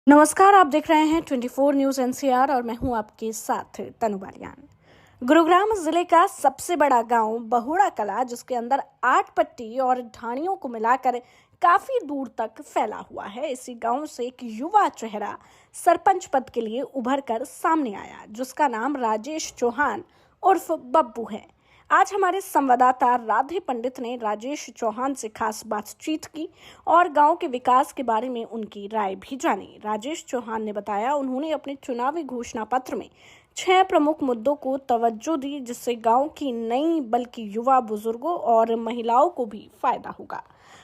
नमस्कार, आप देख रहे हैं 24 न्यूज़ एनसीआर और मैं हूं आपके साथ तनु बालियान। गुरुग्राम जिले का सबसे बड़ा गांव बहुड़ा कला, जिसके अंदर 8 पट्टी और ढाणियों को मिलाकर काफी दूर तक फैला हुआ है। इसी गांव से एक युवा चेहरा सरपंच पद के लिए उभर कर सामने आया, जिसका नाम राजेश चौहान उर्फ बब्बू है। आज हमारे संवाददाता राधे पंडित ने राजेश चौहान से खास बातचीत की और गांव के विकास के बारे में उनकी राय भी जानी। राजेश चौहान ने बताया, उन्होंने अपने चुनावी घोषणा पत्र में 6 प्रमुख मुद्दों को तवज्जो दी, जिससे गांव की नई बल्कि युवा बुजुर्गों और महिलाओं को भी फायदा होगा।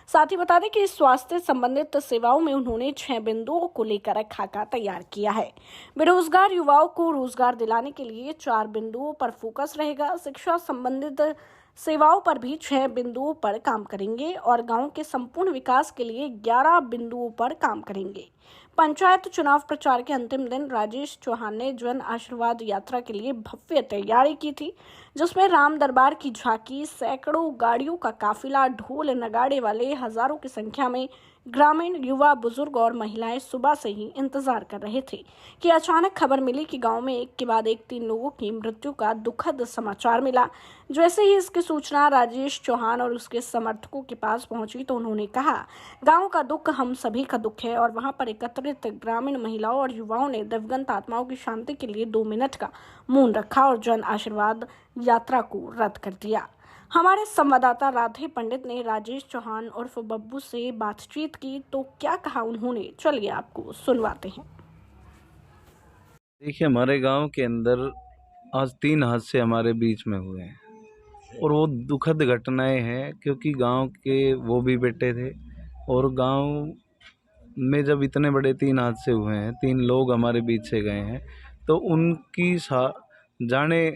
साथ ही बता दें कि स्वास्थ्य संबंधित सेवाओं में उन्होंने 6 बिंदुओं को लेकर खाका तैयार किया है। बेरोजगार युवाओं को रोजगार दिलाने के लिए 4 बिंदुओं पर फोकस रहेगा। शिक्षा संबंधित सेवाओं पर भी 6 बिंदुओं पर काम करेंगे और गांव के संपूर्ण विकास के लिए 11 बिंदुओं पर काम करेंगे। पंचायत चुनाव प्रचार के अंतिम दिन राजेश चौहान ने जन आशीर्वाद यात्रा के लिए भव्य तैयारी की थी, जिसमें राम दरबार की झांकी, सैकड़ों गाड़ियों का काफिला, ढोल नगाड़े वाले हजारों की संख्या में ग्रामीण युवा, बुजुर्ग और महिलाएं सुबह से ही इंतजार कर रहे थे कि अचानक खबर मिली कि गांव में एक के बाद एक 3 लोगों की मृत्यु का दुखद समाचार मिला। जैसे ही इसकी सूचना राजेश चौहान और उसके समर्थकों के पास पहुंची तो उन्होंने कहा, गांव का दुख हम सभी का दुख है। और वहां पर एकत्रित ग्रामीण महिलाओं और युवाओं ने दिवंगत आत्माओं की शांति के लिए 2 मिनट का मौन रखा और जन आशीर्वाद यात्रा को रद्द कर दिया। हमारे संवाददाता राधे पंडित ने राजेश चौहान उर्फ बब्बू से बातचीत की, तो क्या कहा उन्होंने, चलिए आपको सुनवाते हैं। देखिए, हमारे गांव के अंदर आज 3 हादसे हमारे बीच में हुए हैं और वो दुखद घटनाएं हैं, क्योंकि गांव के वो भी बेटे थे और गांव में जब इतने बड़े 3 हादसे हुए हैं, 3 लोग हमारे बीच से गए हैं, तो उनकी जाने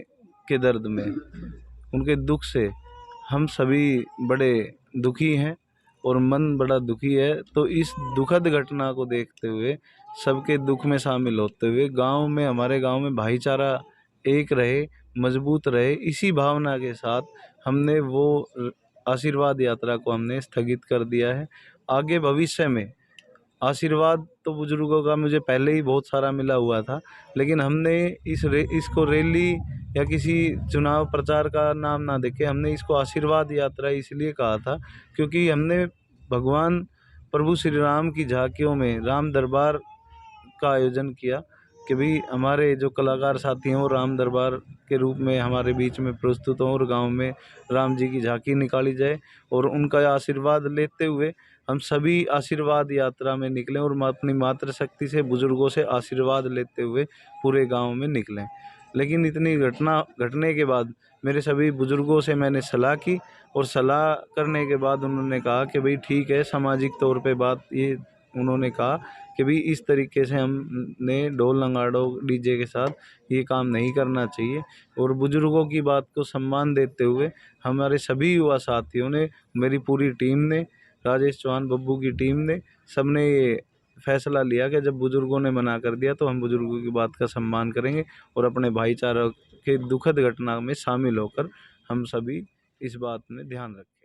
के दर्द में, उनके दुख से हम सभी बड़े दुखी हैं और मन बड़ा दुखी है। तो इस दुखद घटना को देखते हुए, सबके दुख में शामिल होते हुए, हमारे गांव में भाईचारा एक रहे, मजबूत रहे, इसी भावना के साथ हमने वो आशीर्वाद यात्रा को हमने स्थगित कर दिया है। आगे भविष्य में आशीर्वाद तो बुजुर्गों का मुझे पहले ही बहुत सारा मिला हुआ था, लेकिन हमने इसको रैली या किसी चुनाव प्रचार का नाम ना देके हमने इसको आशीर्वाद यात्रा इसलिए कहा था, क्योंकि हमने भगवान प्रभु श्री राम की झांकियों में राम दरबार का आयोजन किया कि भाई हमारे जो कलाकार साथी हैं वो राम दरबार के रूप में हमारे बीच में प्रस्तुत हों और गांव में राम जी की झांकी निकाली जाए और उनका आशीर्वाद लेते हुए हम सभी आशीर्वाद यात्रा में निकलें और अपनी मातृशक्ति से, बुजुर्गों से आशीर्वाद लेते हुए पूरे गांव में निकलें। लेकिन इतनी घटना घटने के बाद मेरे सभी बुजुर्गों से मैंने सलाह की और सलाह करने के बाद उन्होंने कहा कि भाई ठीक है, सामाजिक तौर पे बात ये उन्होंने कहा कि भाई इस तरीके से हमने ढोल नगाड़ों डीजे के साथ ये काम नहीं करना चाहिए। और बुजुर्गों की बात को सम्मान देते हुए हमारे सभी युवा साथियों ने, मेरी पूरी टीम ने, राजेश चौहान बब्बू की टीम ने, सबने ये फैसला लिया कि जब बुजुर्गों ने मना कर दिया तो हम बुजुर्गों की बात का सम्मान करेंगे और अपने भाईचारा के दुखद घटना में शामिल होकर हम सभी इस बात में ध्यान रखें।